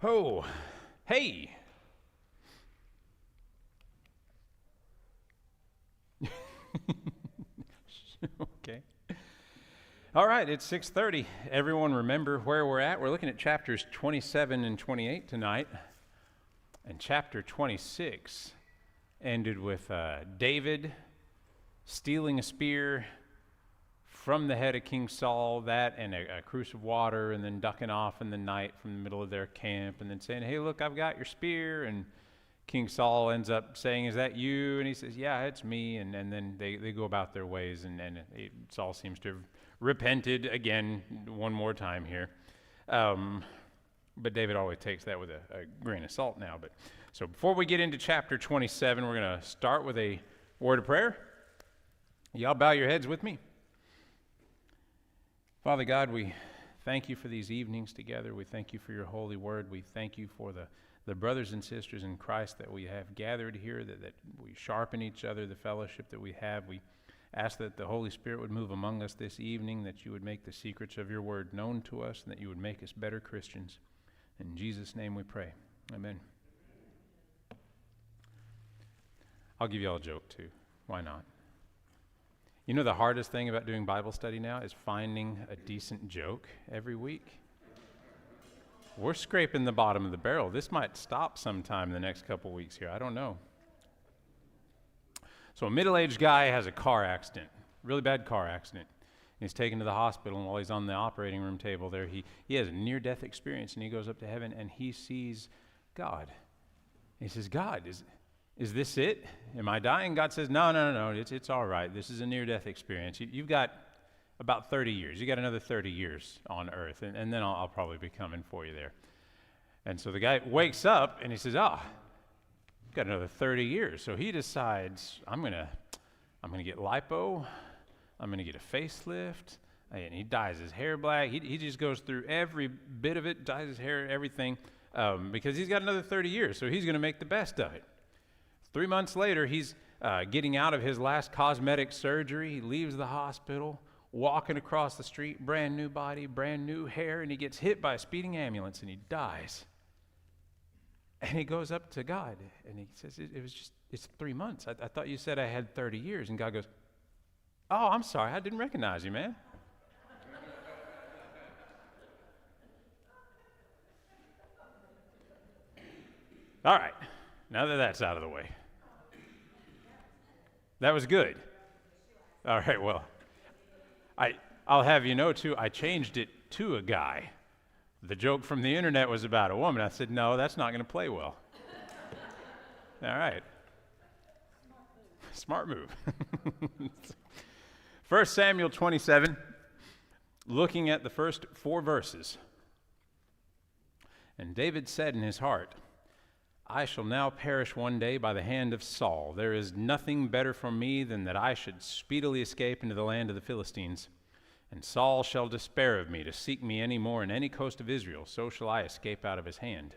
Oh, hey. Okay. All right, it's 6:30. Everyone remember where we're at? We're looking at chapters 27 and 28 tonight. And chapter 26 ended with David stealing a spear from the head of King Saul, that and a cruse of water, and then ducking off in the night from the middle of their camp, and then saying, hey, look, I've got your spear. And King Saul ends up saying, is that you? And he says, yeah, it's me. And then they go about their ways, and Saul seems to have repented again one more time here. But David always takes that with a grain of salt now. So before we get into chapter 27, we're going to start with a word of prayer. Y'all bow your heads with me. Father God, we thank you for these evenings together. We thank you for your holy word. We thank you for the brothers and sisters in Christ that we have gathered here, that we sharpen each other, the fellowship that we have. We ask that the Holy Spirit would move among us this evening, that you would make the secrets of your word known to us, and that you would make us better Christians. In Jesus' name we pray. Amen. I'll give you all a joke too. Why not? You know the hardest thing about doing Bible study now is finding a decent joke every week. We're scraping the bottom of the barrel. This might stop sometime in the next couple weeks here. I don't know. So a middle-aged guy has a car accident, really bad car accident. He's taken to the hospital, and while he's on the operating room table there, he has a near-death experience, and he goes up to heaven, and he sees God. He says, God, is this it? Am I dying? God says, no, it's all right. This is a near-death experience. You've got about 30 years. You got another 30 years on earth, and then I'll probably be coming for you there. And so the guy wakes up, and he says, got another 30 years. So he decides, I'm gonna get lipo. I'm going to get a facelift. And he dyes his hair black. He just goes through every bit of it, dyes his hair, everything, because he's got another 30 years, so he's going to make the best of it. 3 months later, he's getting out of his last cosmetic surgery. He leaves the hospital, walking across the street, brand new body, brand new hair, and he gets hit by a speeding ambulance, and he dies. And he goes up to God, and he says, it's 3 months. I thought you said I had 30 years. And God goes, oh, I'm sorry, I didn't recognize you, man. All right, now that that's out of the way. That was good. All right, well, I'll have you know, too, I changed it to a guy. The joke from the internet was about a woman. I said, no, that's not going to play well. All right. Smart move. 1 Samuel 27, looking at the first 4 verses. And David said in his heart, I shall now perish one day by the hand of Saul. There is nothing better for me than that I should speedily escape into the land of the Philistines. And Saul shall despair of me to seek me any more in any coast of Israel, so shall I escape out of his hand.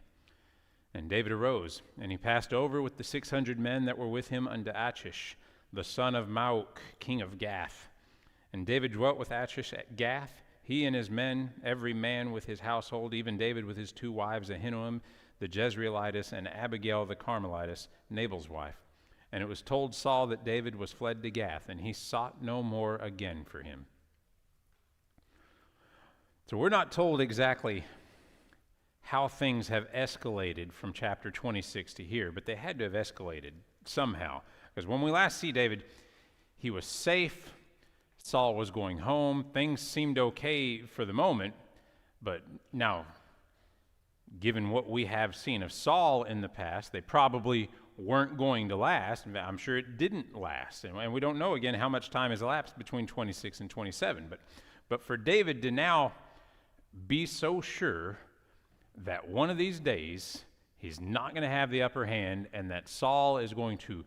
And David arose, and he passed over with the 600 men that were with him unto Achish, the son of Maok, king of Gath. And David dwelt with Achish at Gath, he and his men, every man with his household, even David with his 2 wives, Ahinoam the Jezreelitess, and Abigail the Carmelitess, Nabal's wife. And it was told Saul that David was fled to Gath, and he sought no more again for him. So we're not told exactly how things have escalated from chapter 26 to here, but they had to have escalated somehow. Because when we last see David, he was safe, Saul was going home, things seemed okay for the moment, but now, given what we have seen of Saul in the past, they probably weren't going to last. I'm sure it didn't last, and we don't know again how much time has elapsed between 26 and 27, but for David to now be so sure that one of these days he's not going to have the upper hand and that Saul is going to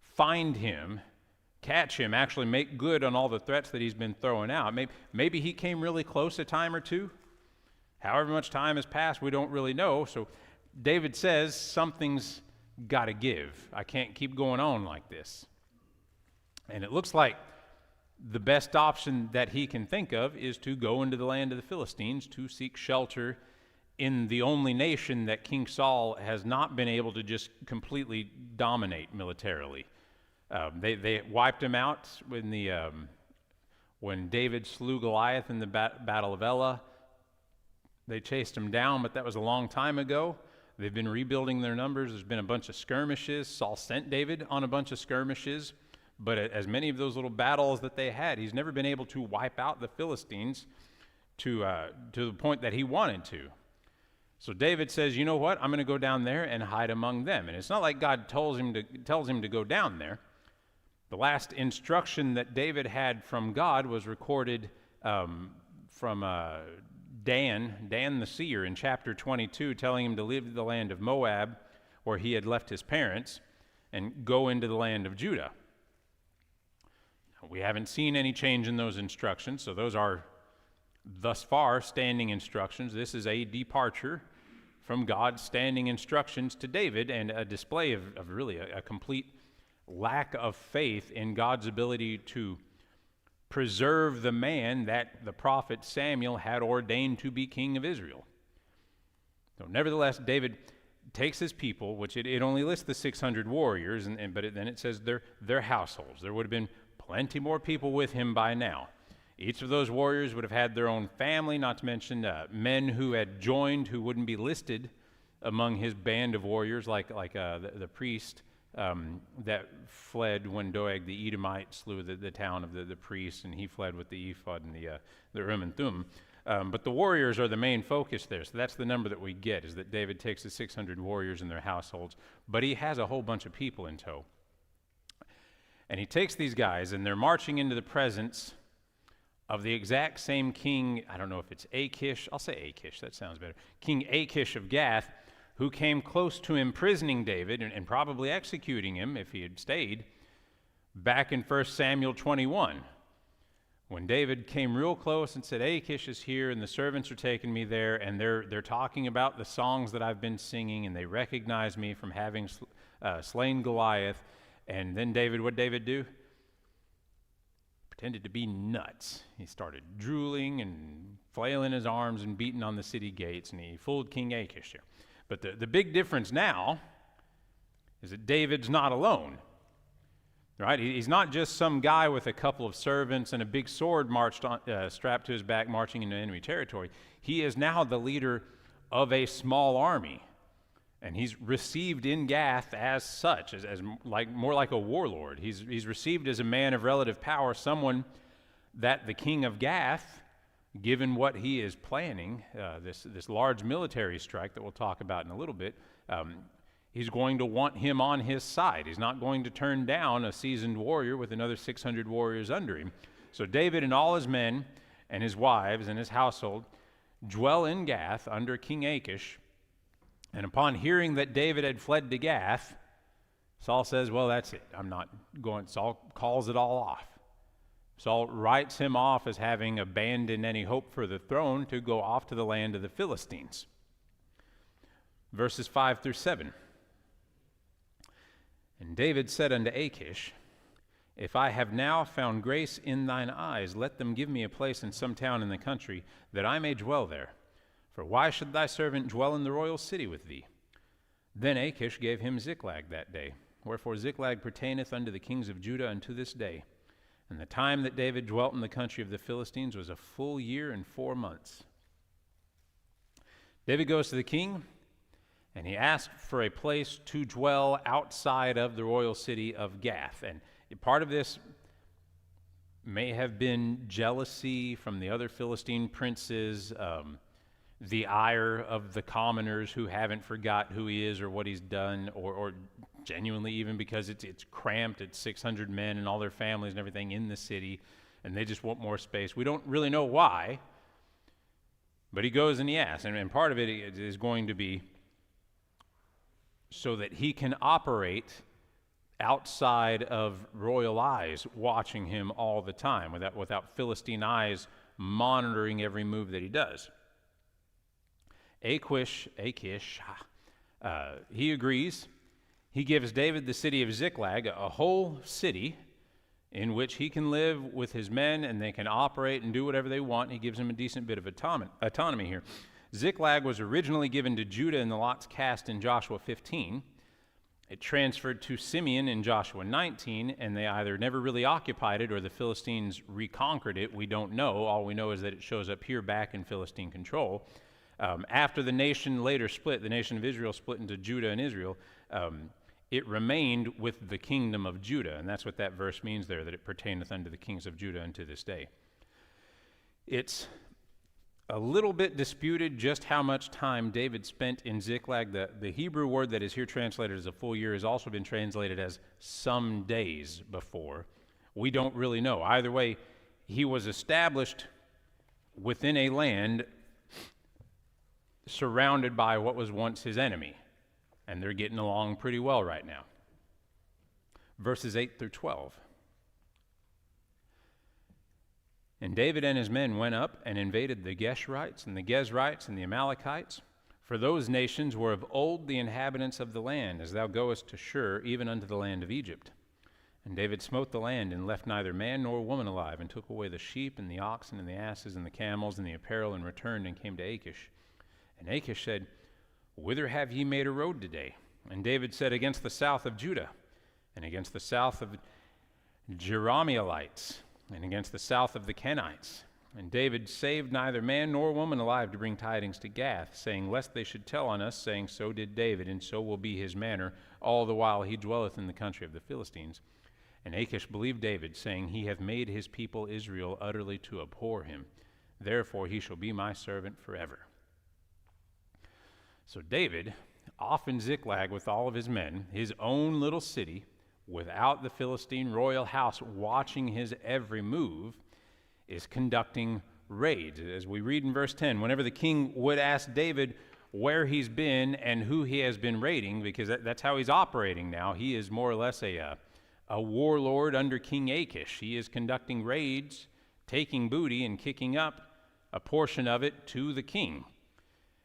find him, catch him, actually make good on all the threats that he's been throwing out. Maybe he came really close a time or two. However much time has passed, we don't really know. So David says, something's got to give. I can't keep going on like this. And it looks like the best option that he can think of is to go into the land of the Philistines to seek shelter in the only nation that King Saul has not been able to just completely dominate militarily. They wiped him out when David slew Goliath in the Battle of Elah. They chased him down, but that was a long time ago. They've been rebuilding their numbers. There's been a bunch of skirmishes. Saul sent David on a bunch of skirmishes, but as many of those little battles that they had, he's never been able to wipe out the Philistines to the point that he wanted to. So David says, you know what? I'm going to go down there and hide among them. And it's not like God tells him to go down there. The last instruction that David had from God was recorded from Dan the seer in chapter 22, telling him to leave the land of Moab, where he had left his parents, and go into the land of Judah. We haven't seen any change in those instructions, so those are thus far standing instructions. This is a departure from God's standing instructions to David, and a display of really a complete lack of faith in God's ability to preserve the man that the prophet Samuel had ordained to be king of Israel. So nevertheless, David takes his people, which it only lists the 600 warriors, but then it says their households. There would have been plenty more people with him by now. Each of those warriors would have had their own family, not to mention men who had joined who wouldn't be listed among his band of warriors, like the priest that fled when Doeg the Edomite slew the town of the priests, and he fled with the ephod and the Urim and Thummim. But the warriors are the main focus there, so that's the number that we get, is that David takes the 600 warriors and their households, but he has a whole bunch of people in tow. And he takes these guys, and they're marching into the presence of the exact same king. I don't know if it's Achish. I'll say Achish. That sounds better. King Achish of Gath, who came close to imprisoning David and probably executing him if he had stayed, back in 1 Samuel 21. When David came real close and said, Achish is here, and the servants are taking me there, and they're talking about the songs that I've been singing, and they recognize me from having slain Goliath. And then what'd David do? Pretended to be nuts. He started drooling and flailing his arms and beating on the city gates, and he fooled King Achish here. But the big difference now is that David's not alone, right? He's not just some guy with a couple of servants and a big sword strapped to his back marching into enemy territory. He is now the leader of a small army, and he's received in Gath as such, as more like a warlord. He's received as a man of relative power, someone that the king of Gath, given what he is planning, this large military strike that we'll talk about in a little bit, he's going to want him on his side. He's not going to turn down a seasoned warrior with another 600 warriors under him. So David and all his men and his wives and his household dwell in Gath under King Achish. And upon hearing that David had fled to Gath, Saul says, well, that's it. I'm not going. Saul calls it all off. Saul writes him off as having abandoned any hope for the throne to go off to the land of the Philistines. Verses 5 through 7. And David said unto Achish, if I have now found grace in thine eyes, let them give me a place in some town in the country, that I may dwell there. For why should thy servant dwell in the royal city with thee? Then Achish gave him Ziklag that day. Wherefore Ziklag pertaineth unto the kings of Judah unto this day. And the time that David dwelt in the country of the Philistines was a full year and 4 months. David goes to the king, and he asks for a place to dwell outside of the royal city of Gath. And part of this may have been jealousy from the other Philistine princes, the ire of the commoners who haven't forgot who he is or what he's done, or genuinely even because it's cramped. It's 600 men and all their families and everything in the city, and they just want more space. We don't really know why, but he goes and he asks, and part of it is going to be so that he can operate outside of royal eyes watching him all the time, without Philistine eyes monitoring every move that he does. Achish, he agrees. He gives David the city of Ziklag, a whole city in which he can live with his men and they can operate and do whatever they want. He gives him a decent bit of autonomy here. Ziklag was originally given to Judah in the lots cast in Joshua 15. It transferred to Simeon in Joshua 19, and they either never really occupied it or the Philistines reconquered it. We don't know. All we know is that it shows up here back in Philistine control. After the nation later split, the nation of Israel split into Judah and Israel, it remained with the kingdom of Judah, and that's what that verse means there, that it pertaineth unto the kings of Judah unto this day. It's a little bit disputed just how much time David spent in Ziklag. The Hebrew word that is here translated as a full year has also been translated as some days before. We don't really know. Either way, he was established within a land surrounded by what was once his enemy, and they're getting along pretty well right now. Verses 8 through 12. And David and his men went up and invaded the Geshurites and the Gezrites and the Amalekites, for those nations were of old the inhabitants of the land, as thou goest to Shur, even unto the land of Egypt. And David smote the land, and left neither man nor woman alive, and took away the sheep and the oxen and the asses and the camels and the apparel, and returned and came to Achish. And Achish said, Whither have ye made a road today? And David said, Against the south of Judah, and against the south of Jerahmeelites, and against the south of the Kenites. And David saved neither man nor woman alive to bring tidings to Gath, saying, Lest they should tell on us, saying, So did David, and so will be his manner, all the while he dwelleth in the country of the Philistines. And Achish believed David, saying, He hath made his people Israel utterly to abhor him. Therefore he shall be my servant forever. So David, off in Ziklag with all of his men, his own little city, without the Philistine royal house watching his every move, is conducting raids. As we read in verse 10, whenever the king would ask David where he's been and who he has been raiding, because that's how he's operating now. He is more or less a warlord under King Achish. He is conducting raids, taking booty, and kicking up a portion of it to the king.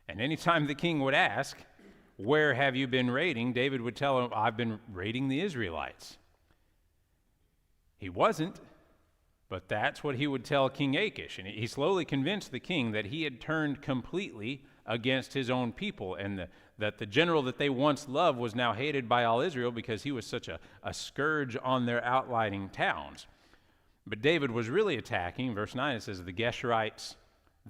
And anytime the king would ask, Where have you been raiding? David would tell him, I've been raiding the Israelites. He wasn't, but that's what he would tell King Achish. And he slowly convinced the king that he had turned completely against his own people, and that the general that they once loved was now hated by all Israel because he was such a scourge on their outlying towns. But David was really attacking, verse 9, it says, the Geshurites,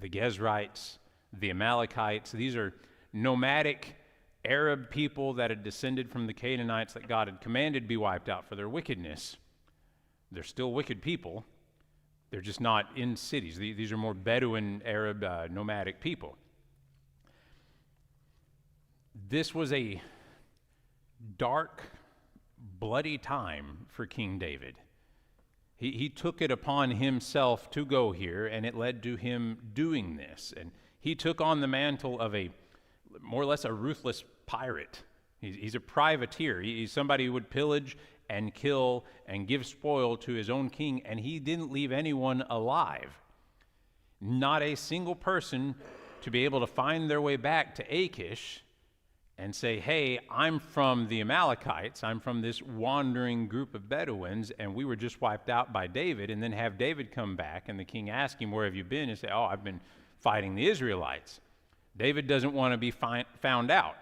the Gezrites, the Amalekites. These are nomadic Arab people that had descended from the Canaanites that God had commanded be wiped out for their wickedness. They're still wicked people. They're just not in cities. These are more Bedouin Arab nomadic people. This was a dark, bloody time for King David. He took it upon himself to go here, and it led to him doing this. And he took on the mantle of a more or less a ruthless pirate. He's a privateer. He's somebody who would pillage and kill and give spoil to his own king, and he didn't leave anyone alive. Not a single person to be able to find their way back to Achish and say, hey, I'm from the Amalekites, I'm from this wandering group of Bedouins, and we were just wiped out by David, and then have David come back, and the king ask him, where have you been? And say, oh, I've been fighting the Israelites. David doesn't want to be found out.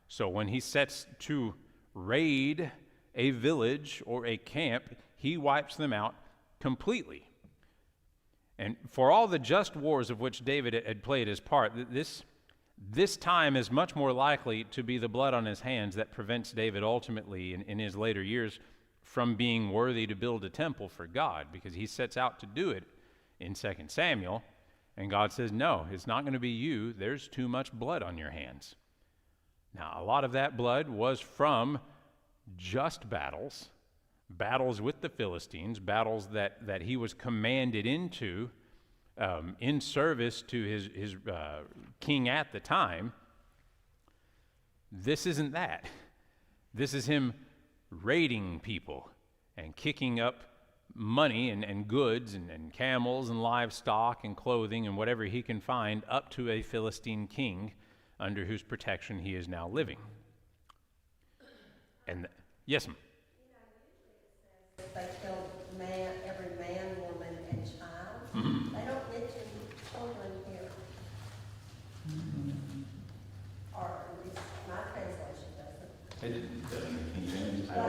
So when he sets to raid a village or a camp, he wipes them out completely. And for all the just wars of which David had played his part, this time is much more likely to be the blood on his hands that prevents David ultimately in his later years from being worthy to build a temple for God, because he sets out to do it in 2 Samuel. And God says, no, it's not going to be you. There's too much blood on your hands. Now, a lot of that blood was from just battles with the Philistines, battles that he was commanded into in service to his king at the time. This isn't that. This is him raiding people and kicking up money and goods and camels and livestock and clothing and whatever he can find up to a Philistine king under whose protection he is now living. And yes, ma'am. Usually it says they killed every man, woman, and child. Mm-hmm. They don't mention children here. It doesn't King James But, tell.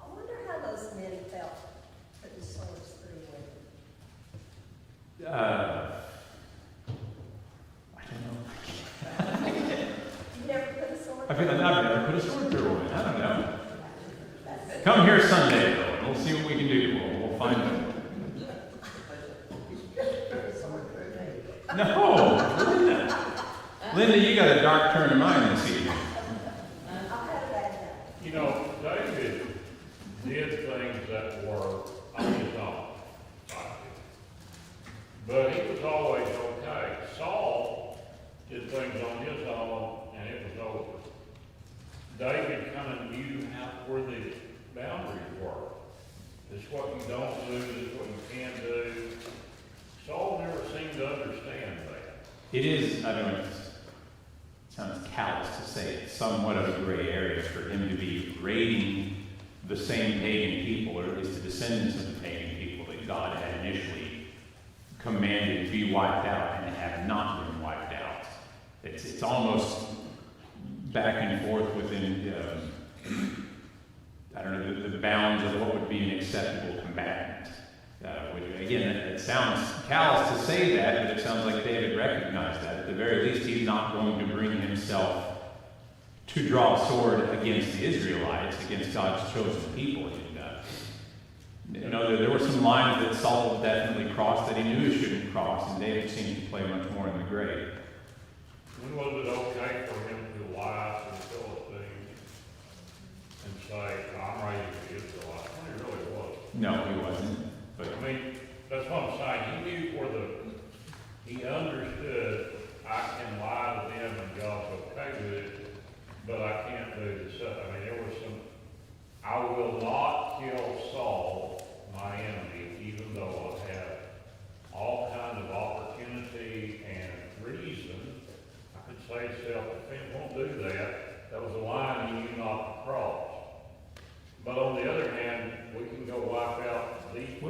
I wonder how those men felt putting swords through women. I don't know. You never put a sword I've through never put a sword through a woman. I don't know. Come here Sunday, though, and we'll see what we can do. We'll find out. No, Linda. Linda, you got a dark turn of mind this evening. You know, David did things that were on his own, but he was always okay. Saul did things on his own, and it was over. David kind of knew where the boundaries were. This is what you don't do, this is what you can do. Saul never seemed to understand that. It is, I don't know, it sounds callous to say it, somewhat of a gray area for him to be raiding the same pagan people, or at least the descendants of the pagan people that God had initially commanded to be wiped out and have not been wiped out. It's almost back and forth within, I don't know, the bounds of what would be an acceptable combatant. Again, it sounds callous to say that, but it sounds like David recognized that. At the very least, he's not going to bring himself to draw a sword against the Israelites, against God's chosen people. And, there were some lines that Saul definitely crossed that he knew he shouldn't cross, and David seemed to play much more in the gray. When was it okay for him to lie to the Philistines and say, I'm raising the Israelites? When he really was. No, he wasn't. But I mean, that's what I'm saying. He knew he understood, I can lie to them and God's okay with it, but I can't do this. I mean, there was some, I will not kill Saul, my enemy, even though I have all kinds of opportunity and reason. I could say self-defense, won't do that. That was a line he knew not to cross. But on the other hand, we can go wipe out these people.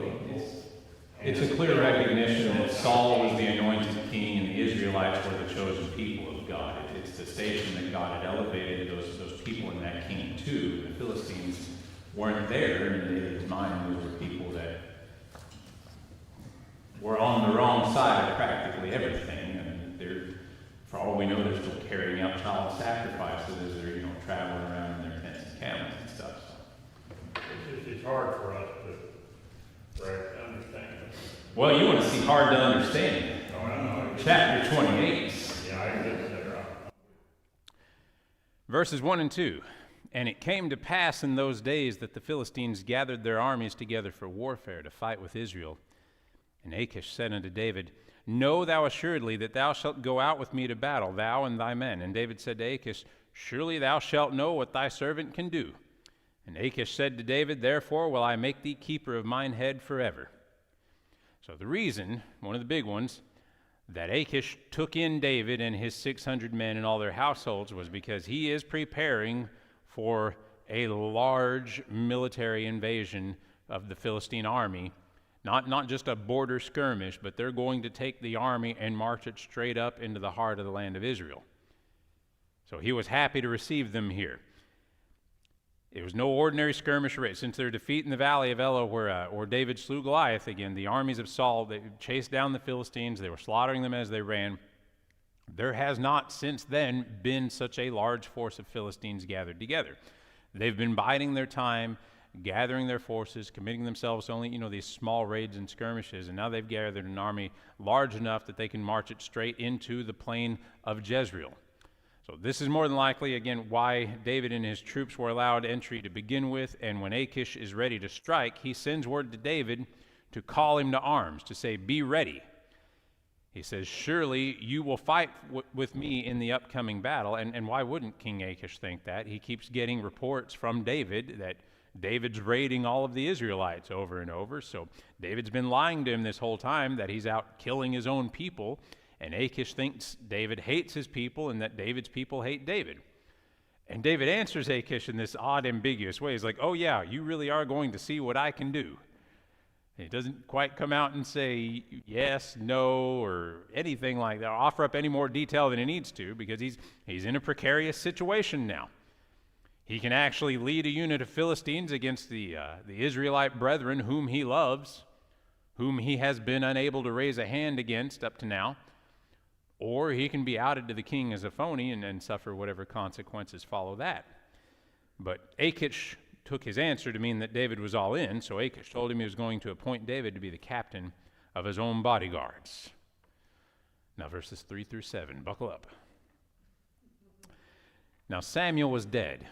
It's a clear recognition that Saul was the anointed king and the Israelites were the chosen people of God. It's the station that God had elevated those people in that king to. The Philistines weren't there in David's mind. Those were people that were on the wrong side of practically everything. And they're, for all we know, they're still carrying out child sacrifices as they're traveling around in their tents and camels and stuff. It's hard for us to understand. Well, you want to see hard to understand. Oh, I know. Chapter 28. Yeah, I get there. Verses 1 and 2. And it came to pass in those days that the Philistines gathered their armies together for warfare to fight with Israel. And Achish said unto David, Know thou assuredly that thou shalt go out with me to battle, thou and thy men. And David said to Achish, Surely thou shalt know what thy servant can do. And Achish said to David, Therefore will I make thee keeper of mine head forever. So the reason, one of the big ones, that Achish took in David and his 600 men and all their households was because he is preparing for a large military invasion of the Philistine army. Not just a border skirmish, but they're going to take the army and march it straight up into the heart of the land of Israel. So he was happy to receive them here. It was no ordinary skirmish race. Since their defeat in the valley of Elah, where David slew Goliath again, the armies of Saul, they chased down the Philistines. They were slaughtering them as they ran. There has not since then been such a large force of Philistines gathered together. They've been biding their time, gathering their forces, committing themselves to only, these small raids and skirmishes, and now they've gathered an army large enough that they can march it straight into the plain of Jezreel. So this is more than likely, again, why David and his troops were allowed entry to begin with, and when Achish is ready to strike, he sends word to David to call him to arms, to say, be ready. He says, surely you will fight with me in the upcoming battle, and why wouldn't King Achish think that? He keeps getting reports from David that David's raiding all of the Israelites over and over, so David's been lying to him this whole time that he's out killing his own people, and Achish thinks David hates his people and that David's people hate David. And David answers Achish in this odd, ambiguous way. He's like, oh yeah, you really are going to see what I can do. And he doesn't quite come out and say yes, no, or anything like that, or offer up any more detail than he needs to, because he's in a precarious situation now. He can actually lead a unit of Philistines against the Israelite brethren whom he loves, whom he has been unable to raise a hand against up to now. Or he can be outed to the king as a phony and suffer whatever consequences follow that. But Achish took his answer to mean that David was all in, so Achish told him he was going to appoint David to be the captain of his own bodyguards. Now verses 3 through 7, buckle up. Now Samuel was dead,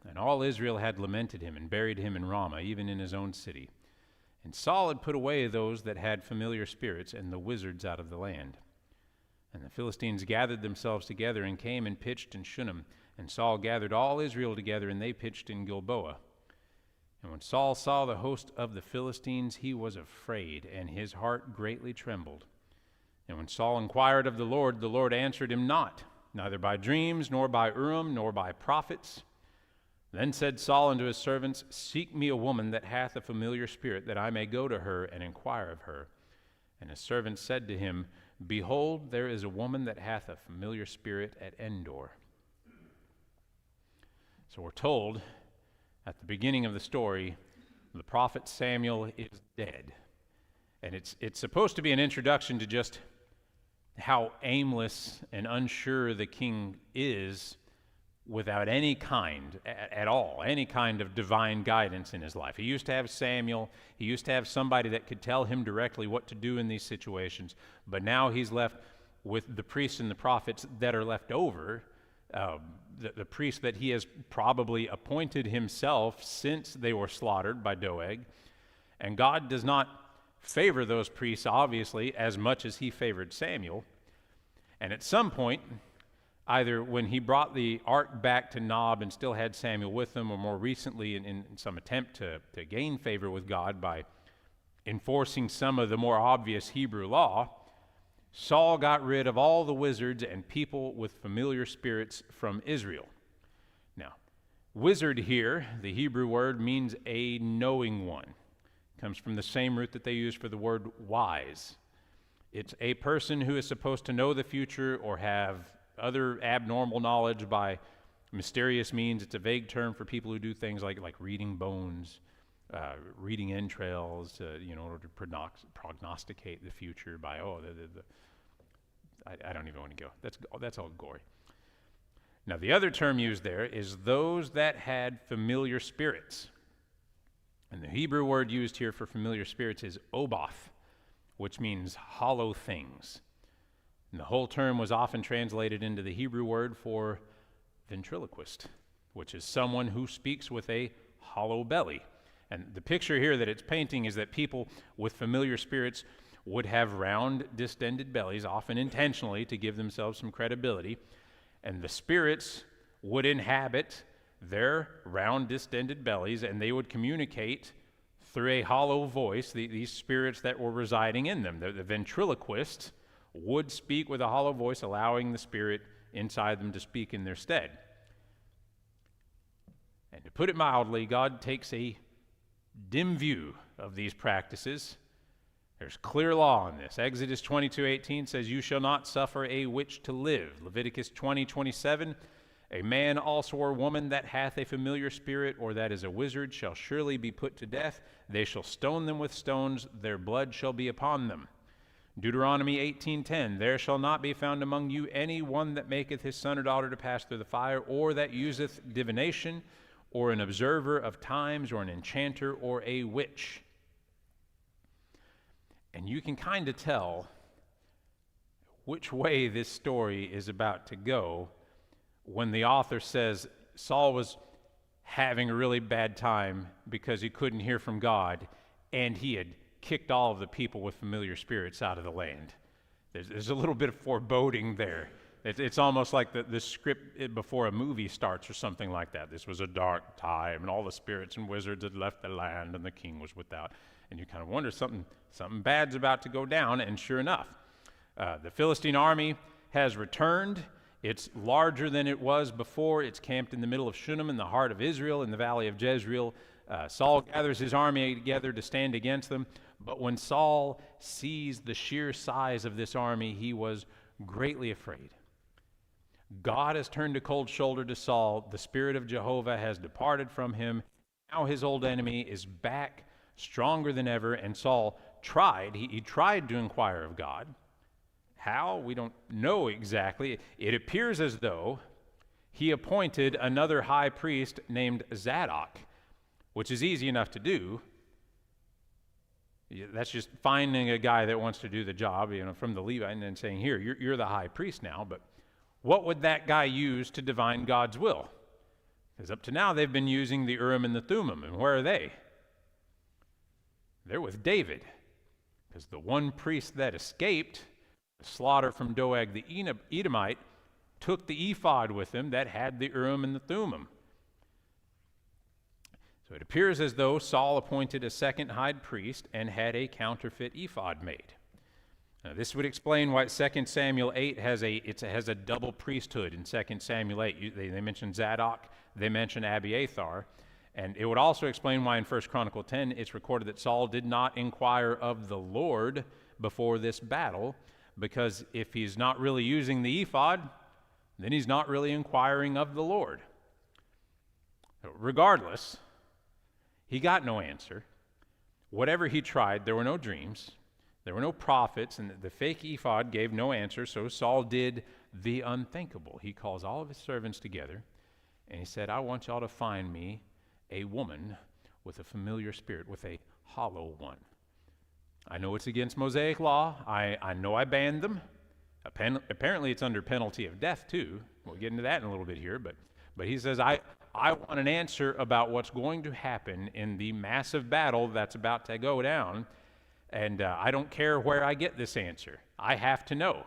and all Israel had lamented him and buried him in Ramah, even in his own city. And Saul had put away those that had familiar spirits and the wizards out of the land. And the Philistines gathered themselves together and came and pitched in Shunem. And Saul gathered all Israel together, and they pitched in Gilboa. And when Saul saw the host of the Philistines, he was afraid, and his heart greatly trembled. And when Saul inquired of the Lord answered him not, neither by dreams, nor by Urim, nor by prophets. Then said Saul unto his servants, Seek me a woman that hath a familiar spirit, that I may go to her and inquire of her. And his servants said to him, Behold, there is a woman that hath a familiar spirit at Endor. So we're told at the beginning of the story, the prophet Samuel is dead. And it's supposed to be an introduction to just how aimless and unsure the king is without any kind at all, any kind of divine guidance in his life. He used to have Samuel. He used to have somebody that could tell him directly what to do in these situations. But now he's left with the priests and the prophets that are left over, the priests that he has probably appointed himself since they were slaughtered by Doeg. And God does not favor those priests, obviously, as much as he favored Samuel. And at some point, either when he brought the ark back to Nob and still had Samuel with him, or more recently in some attempt to gain favor with God by enforcing some of the more obvious Hebrew law, Saul got rid of all the wizards and people with familiar spirits from Israel. Now, wizard here, the Hebrew word, means a knowing one. It comes from the same root that they use for the word wise. It's a person who is supposed to know the future or have other abnormal knowledge by mysterious means. It's a vague term for people who do things like reading bones, reading entrails, in order to prognosticate the future by, I don't even want to go. That's all gory. Now, the other term used there is those that had familiar spirits. And the Hebrew word used here for familiar spirits is oboth, which means hollow things. And the whole term was often translated into the Hebrew word for ventriloquist, which is someone who speaks with a hollow belly. And the picture here that it's painting is that people with familiar spirits would have round, distended bellies, often intentionally to give themselves some credibility, and the spirits would inhabit their round, distended bellies, and they would communicate through a hollow voice, these spirits that were residing in them. The ventriloquist would speak with a hollow voice, allowing the spirit inside them to speak in their stead. And to put it mildly, God takes a dim view of these practices. There's clear law in this. Exodus 22:18 says, You shall not suffer a witch to live. Leviticus 20:27, A man also or woman that hath a familiar spirit, or that is a wizard, shall surely be put to death. They shall stone them with stones. Their blood shall be upon them. Deuteronomy 18:10, There shall not be found among you any one that maketh his son or daughter to pass through the fire, or that useth divination, or an observer of times, or an enchanter, or a witch. And you can kind of tell which way this story is about to go when the author says Saul was having a really bad time because he couldn't hear from God, and he had kicked all of the people with familiar spirits out of the land. There's a little bit of foreboding there. It's almost like the script before a movie starts or something like that. This was a dark time, and all the spirits and wizards had left the land, and the king was without. And you kind of wonder, something bad's about to go down, and sure enough, the Philistine army has returned. It's larger than it was before. It's camped in the middle of Shunem in the heart of Israel in the valley of Jezreel. Saul gathers his army together to stand against them. But when Saul sees the sheer size of this army, he was greatly afraid. God has turned a cold shoulder to Saul. The Spirit of Jehovah has departed from him. Now his old enemy is back, stronger than ever. And Saul tried. He tried to inquire of God. How? We don't know exactly. It appears as though he appointed another high priest named Zadok, which is easy enough to do. That's just finding a guy that wants to do the job, from the Levite, and then saying, here, you're the high priest now. But what would that guy use to divine God's will? Because up to now, they've been using the Urim and the Thummim. And where are they? They're with David. Because the one priest that escaped the slaughter from Doeg the Edomite took the ephod with him that had the Urim and the Thummim. So it appears as though Saul appointed a second high priest and had a counterfeit ephod made. Now, this would explain why 2 Samuel 8 has a double priesthood in 2 Samuel 8. They mention Zadok, they mention Abiathar, and it would also explain why in 1 Chronicle 10 it's recorded that Saul did not inquire of the Lord before this battle, because if he's not really using the ephod, then he's not really inquiring of the Lord. Regardless, he got no answer. Whatever he tried, there were no dreams, there were no prophets, and the fake ephod gave no answer, so Saul did the unthinkable. He calls all of his servants together, and he said, I want y'all to find me a woman with a familiar spirit, with a hollow one. I know it's against Mosaic law. I know I banned them. Apparently it's under penalty of death too. We'll get into that in a little bit here, but he says, I want an answer about what's going to happen in the massive battle that's about to go down, and I don't care where I get this answer. I have to know.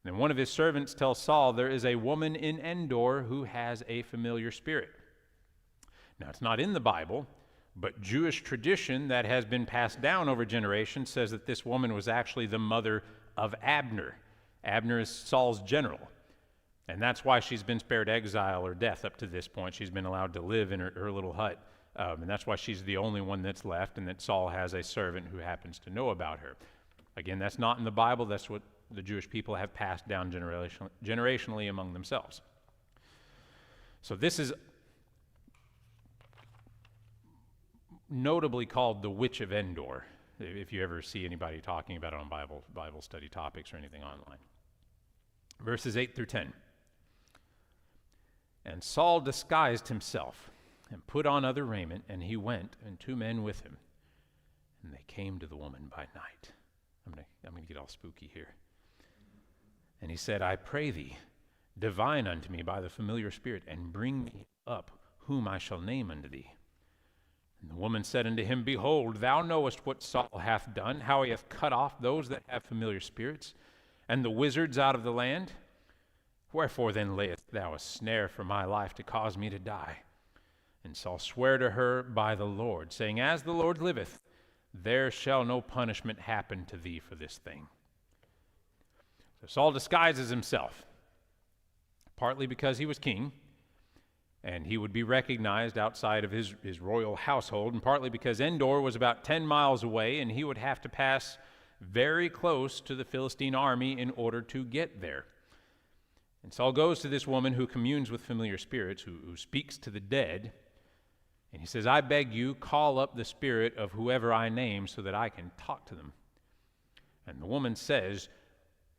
And one of his servants tells Saul, there is a woman in Endor who has a familiar spirit. Now, it's not in the Bible, but Jewish tradition that has been passed down over generations says that this woman was actually the mother of Abner. Abner is Saul's general. And that's why she's been spared exile or death up to this point. She's been allowed to live in her little hut. And that's why she's the only one that's left, and that Saul has a servant who happens to know about her. Again, that's not in the Bible. That's what the Jewish people have passed down generationally among themselves. So this is notably called the Witch of Endor, if you ever see anybody talking about it on Bible study topics or anything online. Verses 8 through 10. And Saul disguised himself and put on other raiment, and he went, and 2 men with him. And they came to the woman by night. I'm going to get all spooky here. And he said, I pray thee, divine unto me by the familiar spirit, and bring me up whom I shall name unto thee. And the woman said unto him, Behold, thou knowest what Saul hath done, how he hath cut off those that have familiar spirits, and the wizards out of the land. Wherefore then layest thou a snare for my life to cause me to die? And Saul sware to her by the Lord, saying, As the Lord liveth, there shall no punishment happen to thee for this thing. So Saul disguises himself, partly because he was king, and he would be recognized outside of his royal household, and partly because Endor was about 10 miles away, and he would have to pass very close to the Philistine army in order to get there. And Saul goes to this woman who communes with familiar spirits, who speaks to the dead, and he says, I beg you, call up the spirit of whoever I name so that I can talk to them. And the woman says,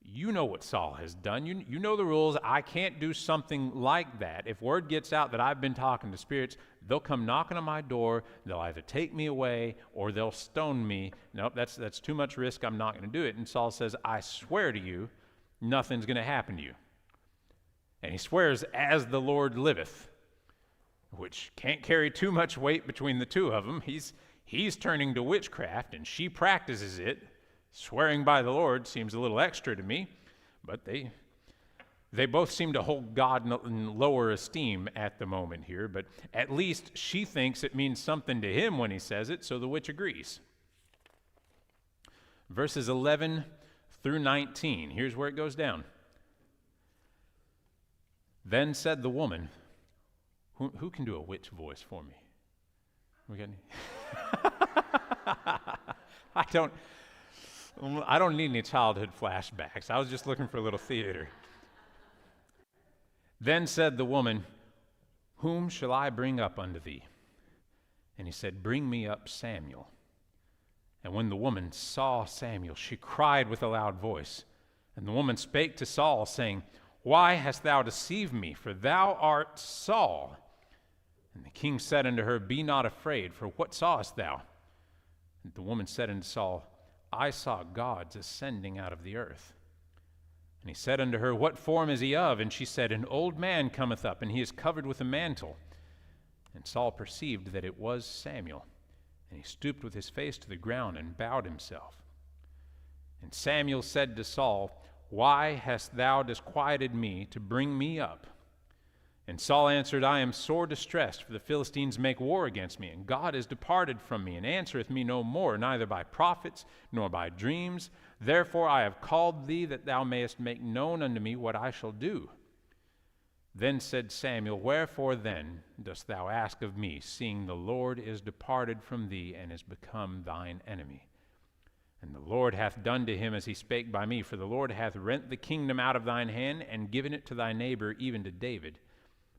you know what Saul has done. You know the rules. I can't do something like that. If word gets out that I've been talking to spirits, they'll come knocking on my door. They'll either take me away or they'll stone me. Nope, that's too much risk. I'm not going to do it. And Saul says, I swear to you, nothing's going to happen to you. And he swears, as the Lord liveth, which can't carry too much weight between the two of them. He's turning to witchcraft, and she practices it. Swearing by the Lord seems a little extra to me, but they both seem to hold God in lower esteem at the moment here, but at least she thinks it means something to him when he says it, so the witch agrees. Verses 11 through 19, here's where it goes down. Then said the woman, who can do a witch voice for me? We got any? I don't need any childhood flashbacks. I was just looking for a little theater. Then said the woman, Whom shall I bring up unto thee? And he said, Bring me up Samuel. And when the woman saw Samuel, she cried with a loud voice. And the woman spake to Saul, saying, Why hast thou deceived me? For thou art Saul. And the king said unto her, Be not afraid, for what sawest thou? And the woman said unto Saul, I saw gods ascending out of the earth. And he said unto her, What form is he of? And she said, An old man cometh up, and he is covered with a mantle. And Saul perceived that it was Samuel. And he stooped with his face to the ground and bowed himself. And Samuel said to Saul, Why hast thou disquieted me to bring me up? And Saul answered, I am sore distressed, for the Philistines make war against me, and God is departed from me, and answereth me no more, neither by prophets, nor by dreams. Therefore I have called thee, that thou mayest make known unto me what I shall do. Then said Samuel, Wherefore then dost thou ask of me, seeing the Lord is departed from thee, and is become thine enemy? And the Lord hath done to him as he spake by me, for the Lord hath rent the kingdom out of thine hand, and given it to thy neighbor, even to David.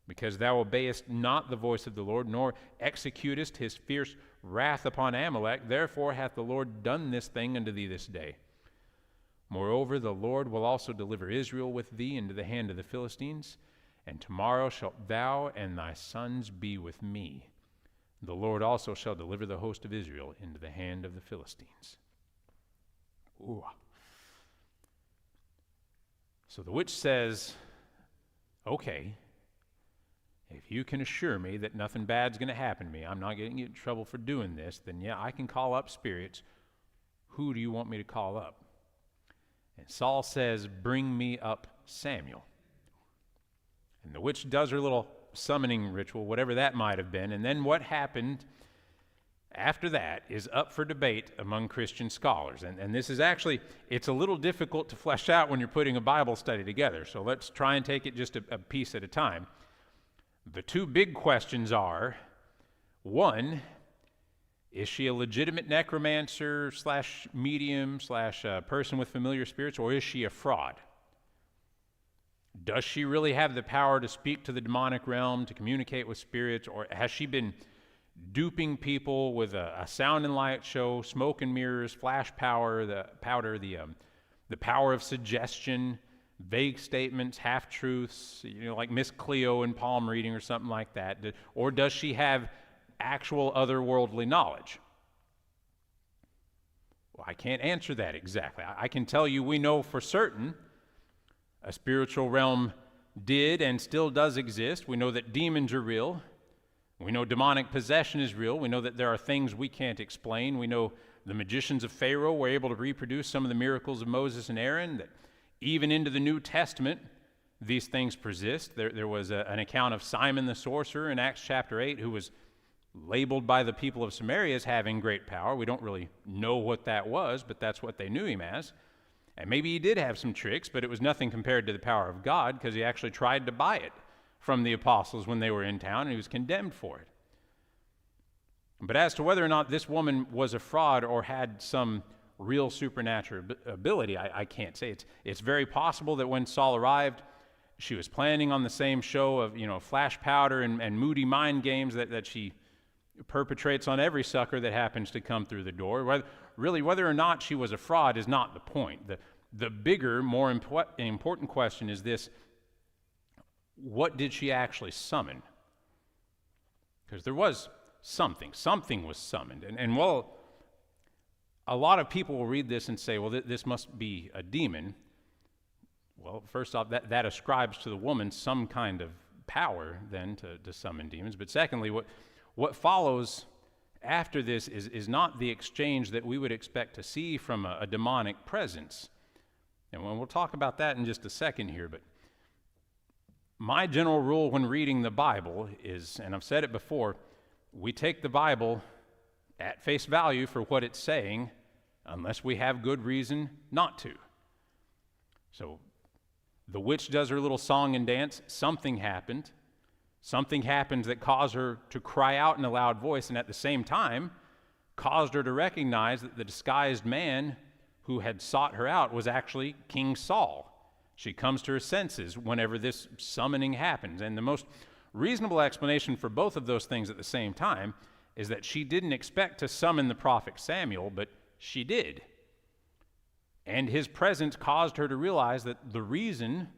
Because thou obeyest not the voice of the Lord, nor executest his fierce wrath upon Amalek, therefore hath the Lord done this thing unto thee this day. Moreover, the Lord will also deliver Israel with thee into the hand of the Philistines, and tomorrow shalt thou and thy sons be with me. The Lord also shall deliver the host of Israel into the hand of the Philistines. Ooh. So the witch says, okay, if you can assure me that nothing bad's going to happen to me, I'm not getting you in trouble for doing this, then yeah, I can call up spirits. Who do you want me to call up? And Saul says, Bring me up Samuel. And the witch does her little summoning ritual, whatever that might have been, and then what happened after that is up for debate among Christian scholars. And this is actually, it's a little difficult to flesh out when you're putting a Bible study together, so let's try and take it just a piece at a time. The two big questions are, one, is she a legitimate necromancer slash medium slash person with familiar spirits, or is she a fraud? Does she really have the power to speak to the demonic realm, to communicate with spirits, or has she been duping people with a sound and light show, smoke and mirrors, flash powder, the power of suggestion, vague statements, half-truths, like Miss Cleo in palm reading or something like that? Or does she have actual otherworldly knowledge? Well, I can't answer that exactly. I can tell you we know for certain a spiritual realm did and still does exist. We know that demons are real. We know demonic possession is real. We know that there are things we can't explain. We know the magicians of Pharaoh were able to reproduce some of the miracles of Moses and Aaron, that even into the New Testament, these things persist. There was an account of Simon the sorcerer in Acts chapter 8 who was labeled by the people of Samaria as having great power. We don't really know what that was, but that's what they knew him as. And maybe he did have some tricks, but it was nothing compared to the power of God, because he actually tried to buy it from the apostles when they were in town, and he was condemned for it. But as to whether or not this woman was a fraud or had some real supernatural ability, I can't say. It's very possible that when Saul arrived, she was planning on the same show of flash powder and moody mind games that she perpetrates on every sucker that happens to come through the door. Whether or not she was a fraud is not the point. The bigger, more important question is this: what did she actually summon? Because there was something was summoned. And well, a lot of people will read this and say, well, this must be a demon. Well, first off, that ascribes to the woman some kind of power then to summon demons. But secondly, what follows after this is not the exchange that we would expect to see from a demonic presence. And we'll talk about that in just a second here, but my general rule when reading the Bible is, and I've said it before, we take the Bible at face value for what it's saying, unless we have good reason not to. So the witch does her little song and dance. Something happened. Something happened that caused her to cry out in a loud voice, and at the same time caused her to recognize that the disguised man who had sought her out was actually King Saul. She comes to her senses whenever this summoning happens. And the most reasonable explanation for both of those things at the same time is that she didn't expect to summon the prophet Samuel, but she did. And his presence caused her to realize that the reason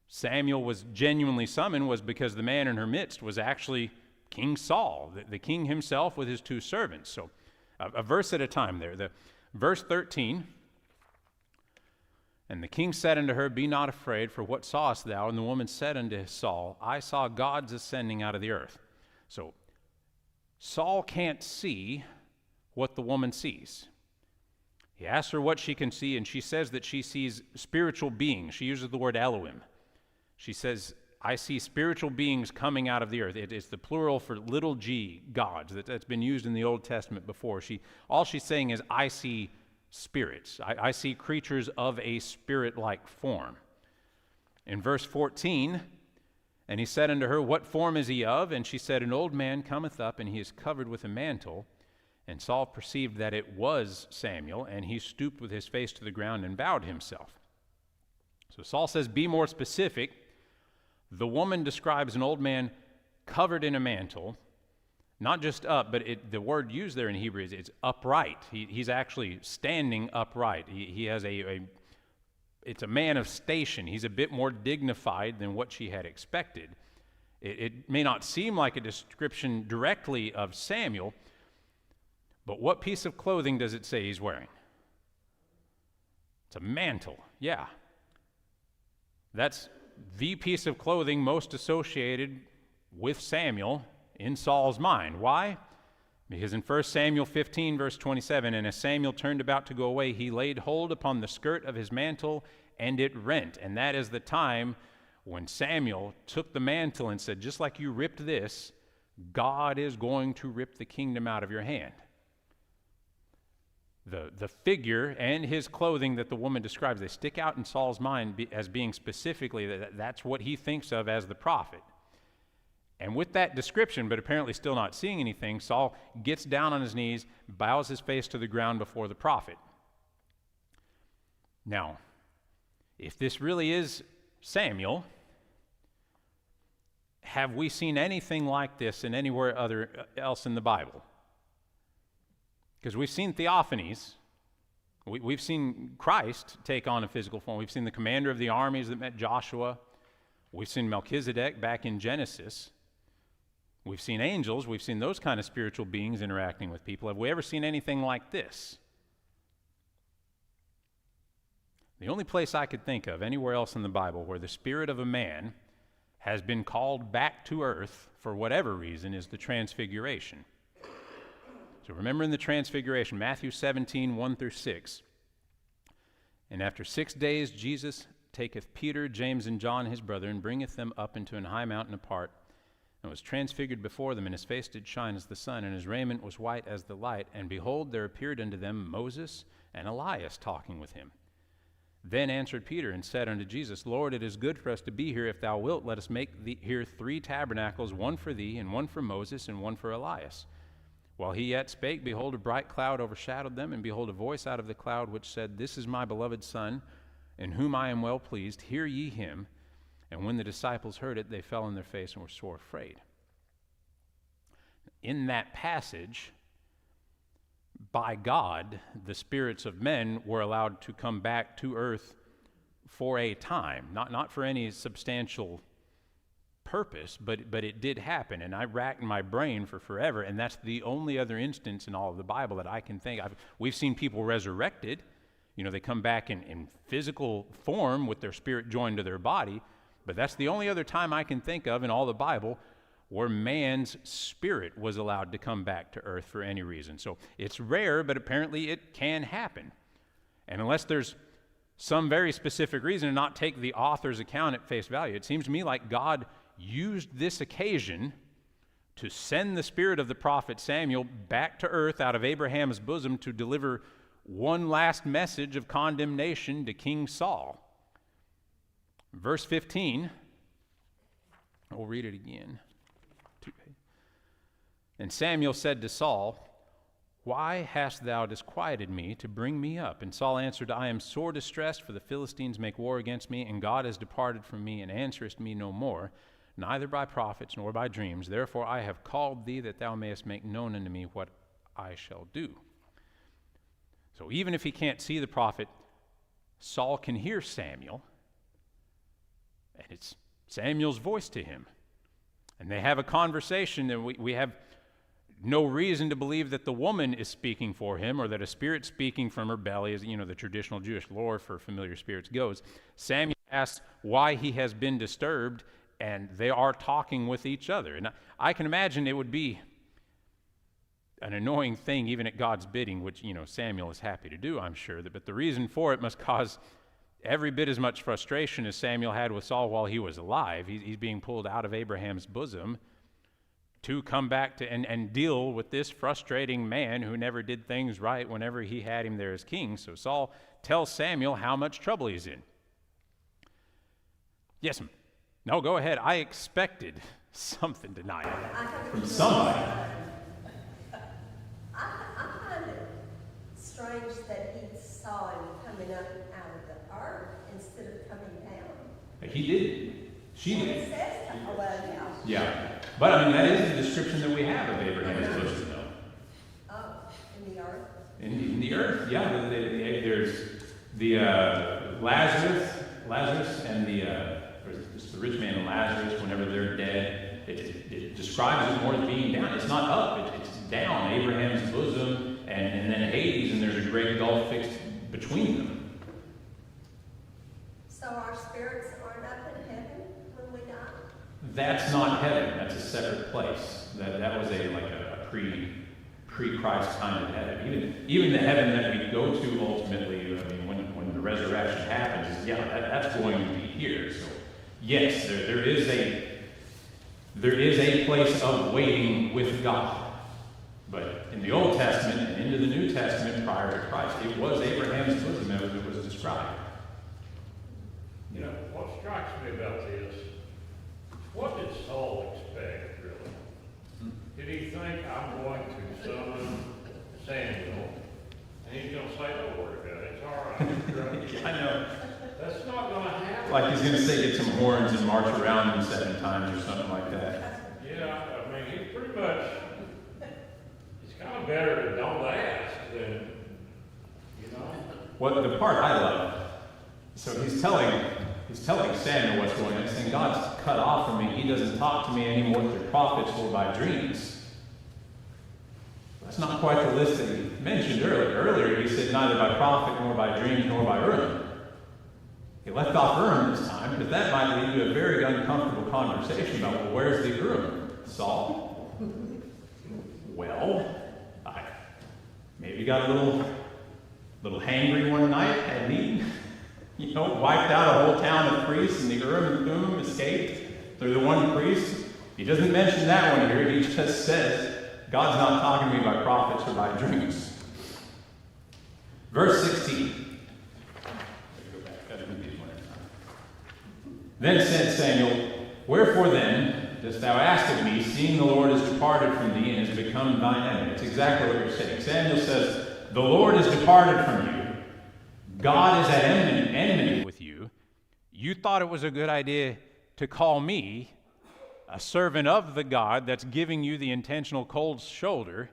Samuel was genuinely summoned was because the man in her midst was actually King Saul, the king himself with his 2 servants. So a verse at a time there. Verse 13, and the king said unto her, Be not afraid, for what sawest thou? And the woman said unto Saul, I saw gods ascending out of the earth. So Saul can't see what the woman sees. He asks her what she can see, and she says that she sees spiritual beings. She uses the word Elohim. She says, I see spiritual beings coming out of the earth. It's the plural for little g, gods. That's been used in the Old Testament before. All she's saying is, I see spirits. I see creatures of a spirit-like form. In verse 14, and he said unto her, What form is he of? And she said, An old man cometh up, and he is covered with a mantle. And Saul perceived that it was Samuel, and he stooped with his face to the ground and bowed himself. So Saul says, Be more specific. The woman describes an old man covered in a mantle, not just up, but the word used there in Hebrew is it's upright. He's actually standing upright. He has it's a man of station. He's a bit more dignified than what she had expected. It may not seem like a description directly of Samuel, but what piece of clothing does it say he's wearing? It's a mantle, yeah. That's the piece of clothing most associated with Samuel in Saul's mind. Why? Because in 1 Samuel 15, verse 27, and as Samuel turned about to go away, he laid hold upon the skirt of his mantle, and it rent. And that is the time when Samuel took the mantle and said, just like you ripped this, God is going to rip the kingdom out of your hand. The figure and his clothing that the woman describes, they stick out in Saul's mind as being specifically that's what he thinks of as the prophet. And with that description, but apparently still not seeing anything, Saul gets down on his knees, bows his face to the ground before the prophet. Now, if this really is Samuel, have we seen anything like this in anywhere else in the Bible? Because we've seen theophanies. We've seen Christ take on a physical form. We've seen the commander of the armies that met Joshua. We've seen Melchizedek back in Genesis. We've seen angels. We've seen those kind of spiritual beings interacting with people. Have we ever seen anything like this? The only place I could think of anywhere else in the Bible where the spirit of a man has been called back to earth for whatever reason is the Transfiguration. So remember in the Transfiguration, Matthew 17, 1 through 6. And after 6 days Jesus taketh Peter, James, and John his brother, and bringeth them up into an high mountain apart, and was transfigured before them, and his face did shine as the sun, and his raiment was white as the light. And behold, there appeared unto them Moses and Elias talking with him. Then answered Peter and said unto Jesus, Lord, it is good for us to be here. If thou wilt, let us make here 3 tabernacles, one for thee, and one for Moses, and one for Elias. While he yet spake, behold, a bright cloud overshadowed them, and behold, a voice out of the cloud which said, This is my beloved Son, in whom I am well pleased. Hear ye him. And when the disciples heard it, they fell on their face and were sore afraid. In that passage, by God, the spirits of men were allowed to come back to earth for a time, not for any substantial purpose, but it did happen, and I racked my brain for forever, and that's the only other instance in all of the Bible that I can think of. We've seen people resurrected. They come back in physical form with their spirit joined to their body, but that's the only other time I can think of in all the Bible where man's spirit was allowed to come back to earth for any reason. So it's rare, but apparently it can happen. And unless there's some very specific reason to not take the author's account at face value, it seems to me like God used this occasion to send the spirit of the prophet Samuel back to earth out of Abraham's bosom to deliver one last message of condemnation to King Saul. Verse 15, we'll read it again. And Samuel said to Saul, Why hast thou disquieted me to bring me up? And Saul answered, I am sore distressed, for the Philistines make war against me, and God has departed from me, and answerest me no more, neither by prophets nor by dreams. Therefore I have called thee, that thou mayest make known unto me what I shall do. So even if he can't see the prophet, Saul can hear Samuel, and it's Samuel's voice to him. And they have a conversation, and we have no reason to believe that the woman is speaking for him or that a spirit speaking from her belly, as the traditional Jewish lore for familiar spirits goes. Samuel asks why he has been disturbed, and they are talking with each other. And I can imagine it would be an annoying thing even at God's bidding, which Samuel is happy to do, I'm sure. But the reason for it must cause every bit as much frustration as Samuel had with Saul while he was alive. He's being pulled out of Abraham's bosom to come back to and deal with this frustrating man who never did things right whenever he had him there as king. So Saul tells Samuel how much trouble he's in. Yes, ma'am. No, go ahead. I expected something tonight from somebody. I find it strange that he saw him coming up out of the earth instead of coming down. He did. She And did. it says, oh, well, yeah. Yeah. But I mean, that is the description that we have of Abraham's bosom, though. Oh, in the earth? In the earth, yeah. There's the Lazarus and the rich man and Lazarus, whenever they're dead, it describes it more as being down. It's not up, it's down, Abraham's bosom, and then Hades, and there's a great gulf fixed between them. So our spirits aren't up in heaven when we die? That's not heaven. That's a separate place. That was a pre-Christ kind of heaven. Even the heaven that we go to ultimately, I mean, when the resurrection happens, that's going to be here. So yes, there is a place of waiting with God. But in the Old Testament and into the New Testament prior to Christ, it was Abraham's bosom as it was described. What strikes me about this, what did Saul expect, really? Did he think, I'm going to summon Samuel, and he's going to say, don't worry about it, it's all right. I know. That's not going to happen. Like he's going to say, get some horns and march around them 7 times or something like that. Yeah, I mean, he's pretty much, it's kind of better to don't ask than, What the part I love, so he's telling Samuel what's going on. He's saying, God's cut off from me. He doesn't talk to me anymore through prophets or by dreams. That's not quite the list that he mentioned earlier. Earlier he said neither by prophet nor by dreams nor by Urim. He left off Urim this time because that might lead to a very uncomfortable conversation about, well, where's the Urim? Saul? Well, I maybe got a little hangry one night, had eaten, wiped out a whole town of priests, and the Urim and Thummim escaped through the one priest. He doesn't mention that one here. He just says, God's not talking to me by prophets or by dreams. Verse 16. Then said Samuel, Wherefore then dost thou ask of me, seeing the Lord is departed from thee and has become thine enemy? It's exactly what you're saying. Samuel says, the Lord is departed from you. God is at enmity with you. You thought it was a good idea to call me a servant of the God that's giving you the intentional cold shoulder,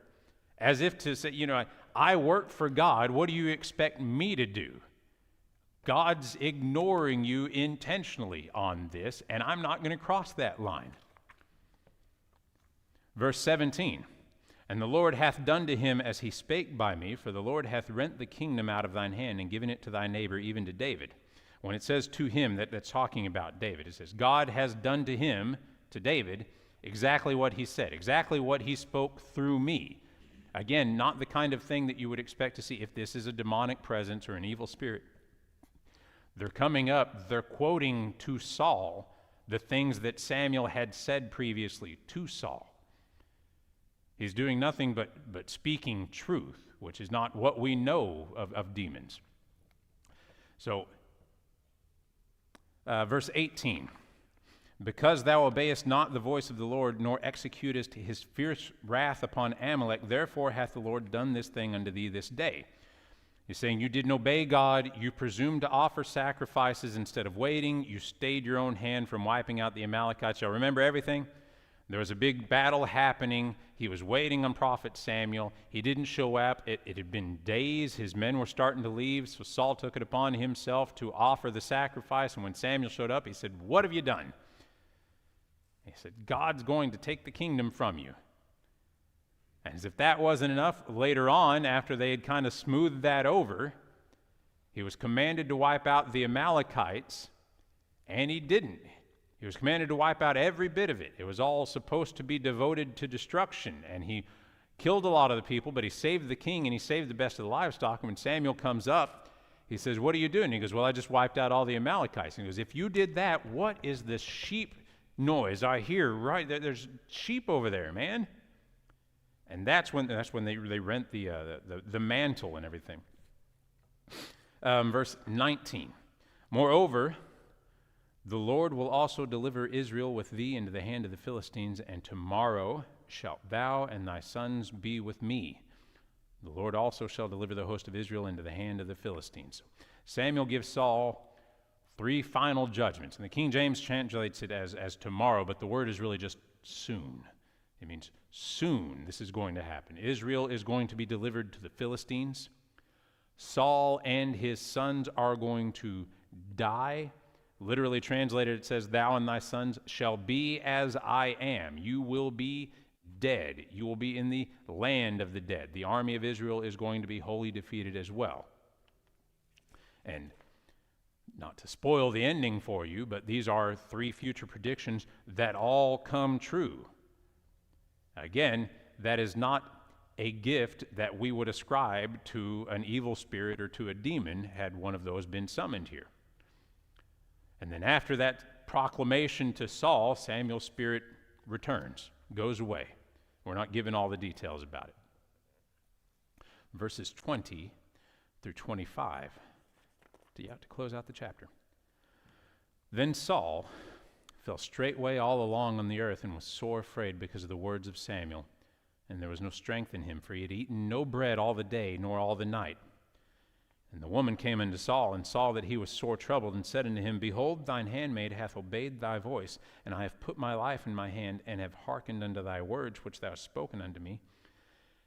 as if to say, I work for God. What do you expect me to do? God's ignoring you intentionally on this, and I'm not going to cross that line. Verse 17. And the Lord hath done to him as he spake by me, for the Lord hath rent the kingdom out of thine hand and given it to thy neighbor, even to David. When it says to him, that's talking about David. It says, God has done to him, to David, exactly what he said, exactly what he spoke through me. Again, not the kind of thing that you would expect to see if this is a demonic presence or an evil spirit. They're coming up, they're quoting to Saul the things that Samuel had said previously to Saul. He's doing nothing but speaking truth, which is not what we know of demons. So, verse 18. Because thou obeyest not the voice of the Lord, nor executest his fierce wrath upon Amalek, therefore hath the Lord done this thing unto thee this day. He's saying you didn't obey God, you presumed to offer sacrifices instead of waiting, you stayed your own hand from wiping out the Amalekites. Y'all remember everything? There was a big battle happening. He was waiting on prophet Samuel. He didn't show up. It had been days. His men were starting to leave, so Saul took it upon himself to offer the sacrifice, and when Samuel showed up, he said, "What have you done?" He said, "God's going to take the kingdom from you." And as if that wasn't enough, later on, after they had kind of smoothed that over, he was commanded to wipe out the Amalekites, and he didn't. He was commanded to wipe out every bit of it. It was all supposed to be devoted to destruction, and he killed a lot of the people, but he saved the king, and he saved the best of the livestock. And when Samuel comes up, he says, "What are you doing?" He goes, "Well, I just wiped out all the Amalekites." And he goes, "If you did that, what is this sheep noise I hear right there? There's sheep over there, man." And that's when they rent the mantle and everything. Verse 19. "Moreover, the Lord will also deliver Israel with thee into the hand of the Philistines, and tomorrow shalt thou and thy sons be with me. The Lord also shall deliver the host of Israel into the hand of the Philistines." Samuel gives Saul 3 final judgments. And the King James translates it as tomorrow, but the word is really just soon. It means soon this is going to happen. Israel is going to be delivered to the Philistines. Saul and his sons are going to die. Literally translated, it says, "Thou and thy sons shall be as I am." You will be dead. You will be in the land of the dead. The army of Israel is going to be wholly defeated as well. And not to spoil the ending for you, but these are 3 future predictions that all come true. Again, that is not a gift that we would ascribe to an evil spirit or to a demon had one of those been summoned here. And then after that proclamation to Saul, Samuel's spirit returns, goes away. We're not given all the details about it. Verses 20 through 25. You have to close out the chapter. "Then Saul fell straightway all along on the earth and was sore afraid because of the words of Samuel. And there was no strength in him, for he had eaten no bread all the day, nor all the night. And the woman came unto Saul, and saw that he was sore troubled, and said unto him, Behold, thine handmaid hath obeyed thy voice, and I have put my life in my hand, and have hearkened unto thy words, which thou hast spoken unto me.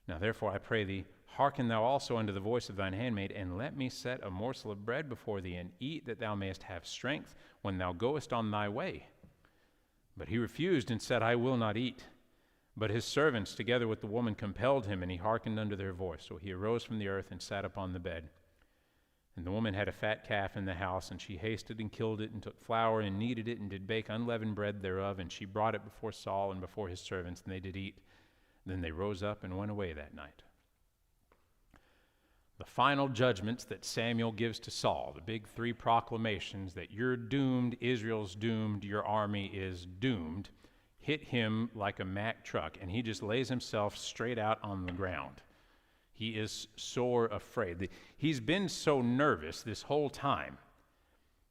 Now therefore I pray thee, hearken thou also unto the voice of thine handmaid, and let me set a morsel of bread before thee, and eat, that thou mayest have strength when thou goest on thy way. But he refused, and said, I will not eat. But his servants, together with the woman, compelled him, and he hearkened unto their voice. So he arose from the earth, and sat upon the bed. And the woman had a fat calf in the house, and she hasted and killed it, and took flour, and kneaded it, and did bake unleavened bread thereof, and she brought it before Saul and before his servants, and they did eat. Then they rose up and went away that night. The final judgments that Samuel gives to Saul, the big 3 proclamations that you're doomed, Israel's doomed, your army is doomed, hit him like a Mack truck, and he just lays himself straight out on the ground. He is sore afraid. He's been so nervous this whole time.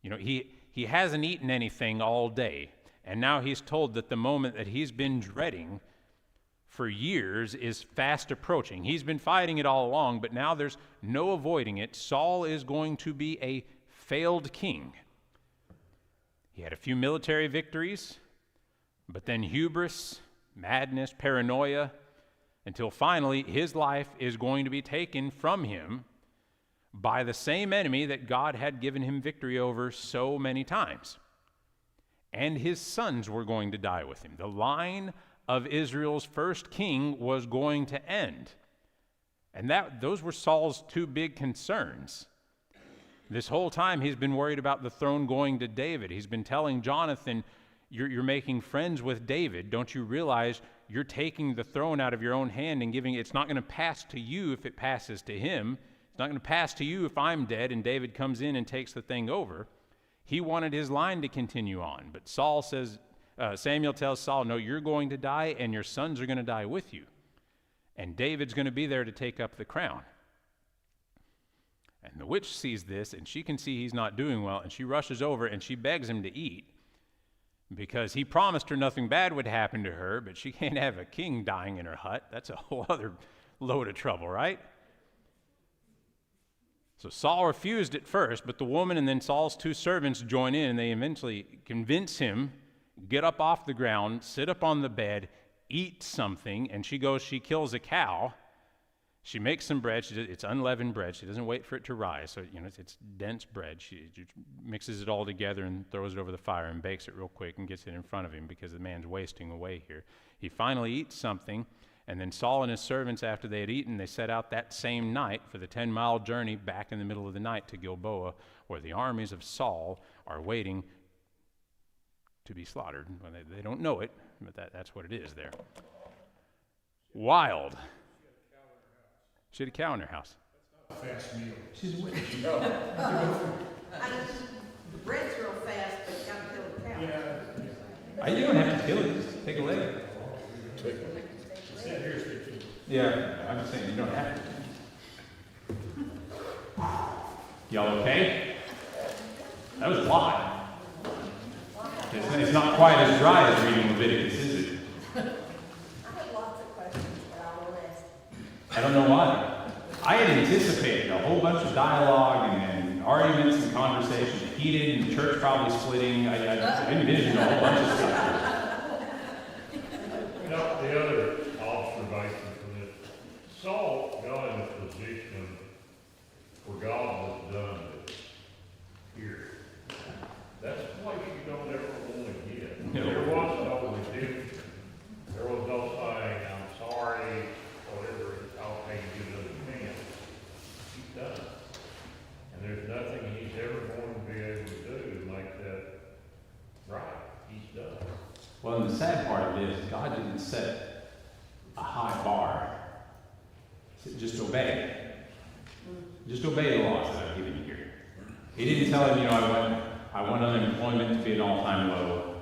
You know, he hasn't eaten anything all day, and now he's told that the moment that he's been dreading for years is fast approaching. He's been fighting it all along, but now there's no avoiding it. Saul is going to be a failed king. He had a few military victories, but then hubris, madness, paranoia, until finally his life is going to be taken from him by the same enemy that God had given him victory over so many times. And his sons were going to die with him. The line of Israel's first king was going to end. And those were Saul's 2 big concerns. This whole time he's been worried about the throne going to David. He's been telling Jonathan, you're making friends with David. Don't you realize you're taking the throne out of your own hand and giving it? It's not going to pass to you if it passes to him. It's not going to pass to you if I'm dead and David comes in and takes the thing over. He wanted his line to continue on. But Samuel tells Saul, no, you're going to die and your sons are going to die with you. And David's going to be there to take up the crown. And the witch sees this, and she can see he's not doing well, and she rushes over and she begs him to eat. because he promised her nothing bad would happen to her, but she can't have a king dying in her hut. That's a whole other load of trouble, right? So Saul refused at first, but the woman and then Saul's 2 servants join in, and they eventually convince him, get up off the ground, sit up on the bed, eat something, and she kills a cow. She makes some bread. It's unleavened bread. She doesn't wait for it to rise. So, it's dense bread. She just mixes it all together and throws it over the fire and bakes it real quick and gets it in front of him because the man's wasting away here. He finally eats something, and then Saul and his servants, after they had eaten, they set out that same night for the 10-mile journey back in the middle of the night to Gilboa, where the armies of Saul are waiting to be slaughtered. Well, they don't know it, but that's what it is there. Wild. She had a cow in her house. Fast meal. She's a witch. The bread's real fast, but you gotta kill the cow. Yeah. You don't have to kill it. Just take a leg. Sit here, stick to it. Yeah, I'm just saying you don't have to. Y'all okay? That was a lot. It's not quite as dry as reading Leviticus, is it? I have lots of questions, but I won't ask. I don't know why. I had anticipated a whole bunch of dialogue and arguments and conversation, heated, and church probably splitting. I envisioned a whole bunch of stuff. The other observation from this, Saul got in a position where God was done with here. That's a place you don't ever want to get. No. There was no redemption. There was no saying, I'm sorry, whatever, I'll pay you another chance. He's done. And there's nothing he's ever going to be able to do to make that right. He's done. Well, and the sad part of it is God didn't set a high bar. He said, just obey. Just obey the laws that I've given you here. He didn't tell him, I want unemployment to be an all-time low.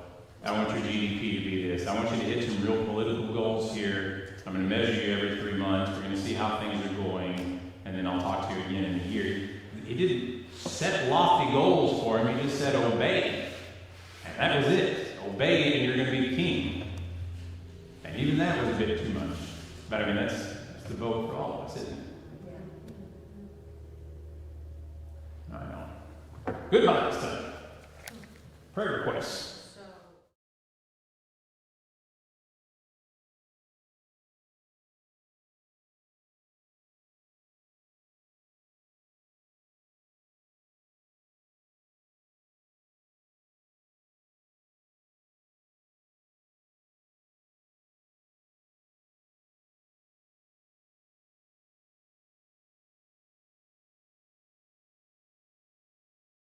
I want your GDP to be this. I want you to hit some real political goals here. I'm going to measure you every 3 months. We're going to see how things are going, and then I'll talk to you again in a year. He didn't set lofty goals for him. He just said, obey. And that was it. Obey and you're going to be the king. And even that was a bit too much. But that's the vote for all of us, isn't it? I know. Goodbye, son. Prayer requests.